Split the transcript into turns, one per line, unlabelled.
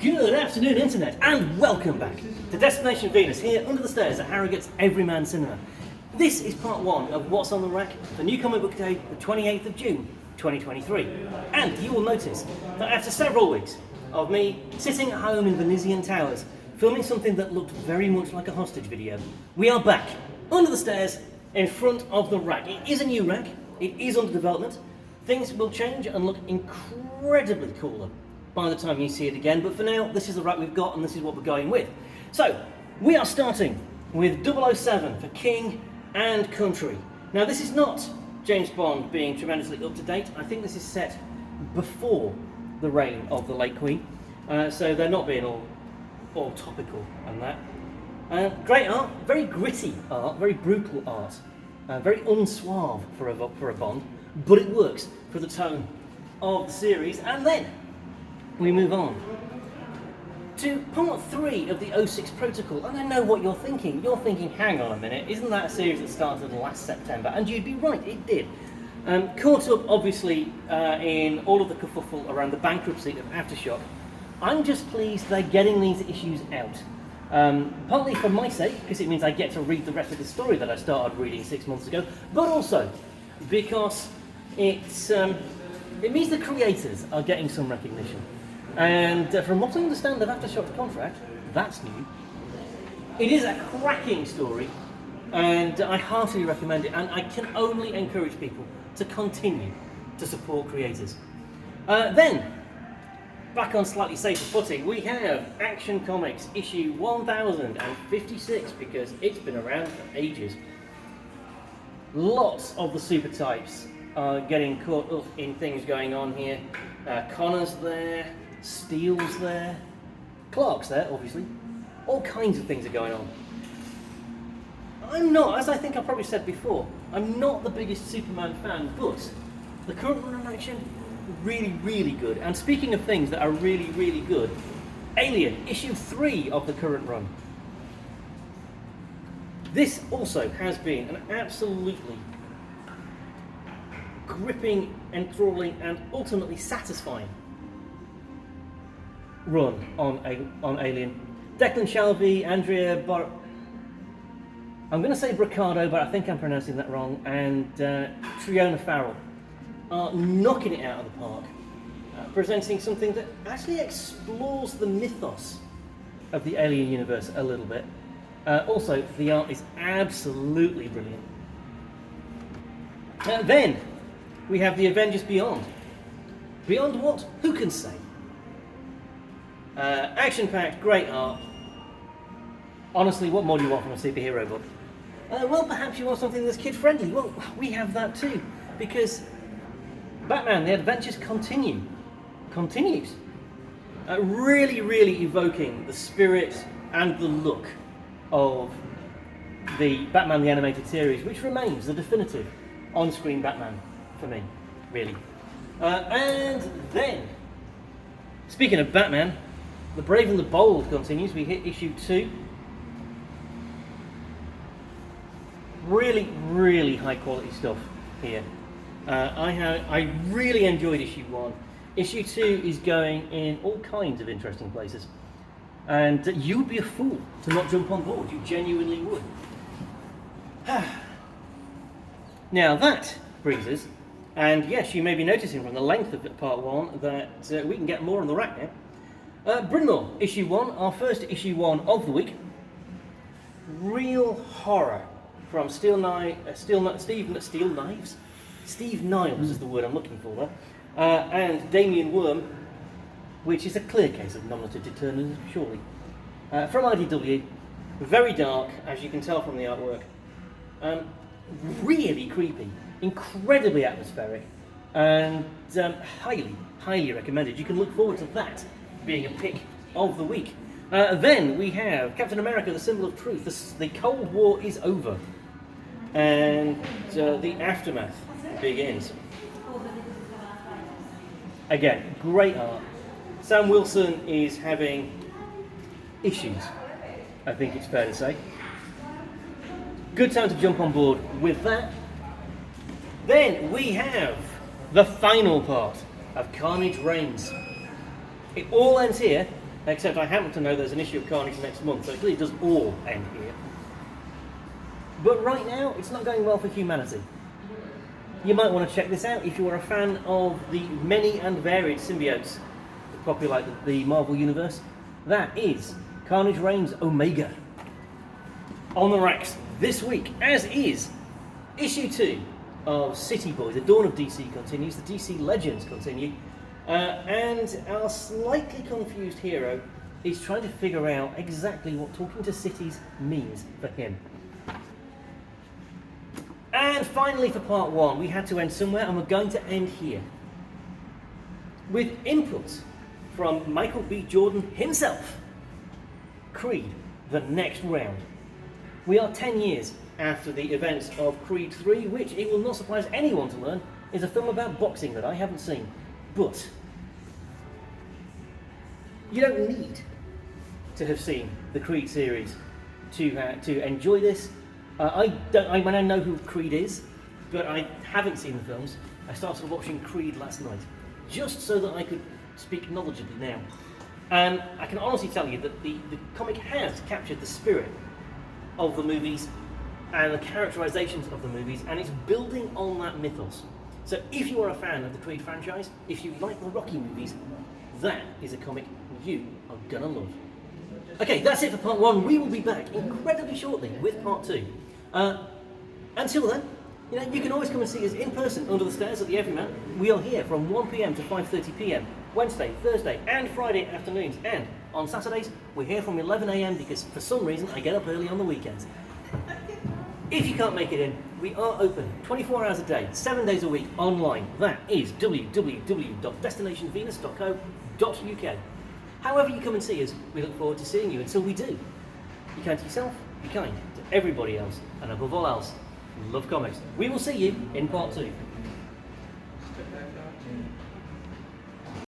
Good afternoon, Internet, and welcome back to Destination Venus here under the stairs at Harrogate's Everyman Cinema. This is part one of What's on the Rack for New Comic Book Day, the 28th of June, 2023. And you will notice that after several weeks of me sitting at home in Venetian Towers, filming something that looked very much like a hostage video, we are back under the stairs in front of the rack. It is a new rack, it is under development. Things will change and look incredibly cooler by the time you see it again, but for now, this is the rack we've got and this is what we're going with. So, we are starting with 007 for King and Country. Now, this is not James Bond being tremendously up to date. I think this is set before the reign of the late Queen, so they're not being all topical and that. Great art, very gritty art, very brutal art, very unsuave for a Bond, but it works for the tone of the series. And then we move on to part 3 of the 06 Protocol, and I know what you're thinking. You're thinking, hang on a minute, isn't that a series that started last September? And you'd be right, it did. Caught up, obviously, in all of the kerfuffle around the bankruptcy of Aftershock. I'm just pleased they're getting these issues out. Partly for my sake, because it means I get to read the rest of the story that I started reading 6 months ago, but also because it means the creators are getting some recognition. And from what I understand of Aftershock's contract, that's new. It is a cracking story, and I heartily recommend it, and I can only encourage people to continue to support creators. Then, back on slightly safer footing, we have Action Comics issue 1056, because it's been around for ages. Lots of the super types are getting caught up in things going on here. Connor's there, Steele's there, Clark's there, obviously. All kinds of things are going on. I'm not, as I think I probably said before, I'm not the biggest Superman fan, but the current run of Action, really, really good. And speaking of things that are really, really good, Alien, issue 3 of the current run. This also has been an absolutely gripping, enthralling, and ultimately satisfying run on Alien. Declan Shalvey, Andrea I'm going to say Bricado, but I think I'm pronouncing that wrong, and Triona Farrell are knocking it out of the park, presenting something that actually explores the mythos of the Alien universe a little bit. Also, the art is absolutely brilliant. Then we have the Avengers Beyond. Beyond what? Who can say? Action-packed, great art. Honestly, what more do you want from a superhero book? Well, perhaps you want something that's kid-friendly. Well, we have that too, because Batman: The Adventures continues. Really, really evoking the spirit and the look of the Batman the Animated Series, which remains the definitive on-screen Batman for me, really. And then, speaking of Batman, The Brave and the Bold continues. We hit issue 2. Really, really high quality stuff here. I really enjoyed issue 1. Issue 2 is going in all kinds of interesting places. And you would be a fool to not jump on board. You genuinely would. Now that brings us, and yes, you may be noticing from the length of part 1 that we can get more on the rack now. Bryn Mawr, issue 1, our first issue 1 of the week. Real horror from Steve Niles is the word I'm looking for there, and Damien Worm, which is a clear case of nominative determinism, surely. From IDW, very dark, as you can tell from the artwork. Really creepy, incredibly atmospheric, and highly, highly recommended. You can look forward to that being a pick of the week. Then we have Captain America: The Symbol of Truth. The Cold War is over, and the aftermath begins. Again, great art. Sam Wilson is having issues, I think it's fair to say. Good time to jump on board with that. Then we have the final part of Carnage Reigns. It all ends here, Except I happen to know there's an issue of Carnage next month, so it really does all end here. But right now, it's not going well for humanity. You might want to check this out if you are a fan of the many and varied symbiotes that populate the Marvel Universe. That is Carnage Reigns Omega. On the racks this week, as is issue 2 of City Boy. The Dawn of DC continues, the DC Legends continue, and our slightly confused hero is trying to figure out exactly what talking to cities means for him. And finally, for part 1, we had to end somewhere, and we're going to end here with input from Michael B. Jordan himself. Creed, the next round. We are 10 years after the events of Creed 3, which, it will not surprise anyone to learn, is a film about boxing that I haven't seen. But you don't need to have seen the Creed series to enjoy this. I know who Creed is, but I haven't seen the films. I started watching Creed last night, just so that I could speak knowledgeably now. And I can honestly tell you that the comic has captured the spirit of the movies and the characterizations of the movies, and it's building on that mythos. So if you are a fan of the Creed franchise, if you like the Rocky movies, that is a comic you are gonna love. Okay, that's it for part 1. We will be back incredibly shortly with part 2. Until then, you can always come and see us in person under the stairs at the Everyman. We are here from 1 PM to 5:30 PM, Wednesday, Thursday and Friday afternoons. And on Saturdays, we're here from 11 AM because for some reason I get up early on the weekends. If you can't make it in, we are open 24 hours a day, 7 days a week online. That is www.destinationvenus.co.uk. However you come and see us, we look forward to seeing you. Until we do, be kind to yourself, be kind to everybody else, and above all else, love comics. We will see you in part 2.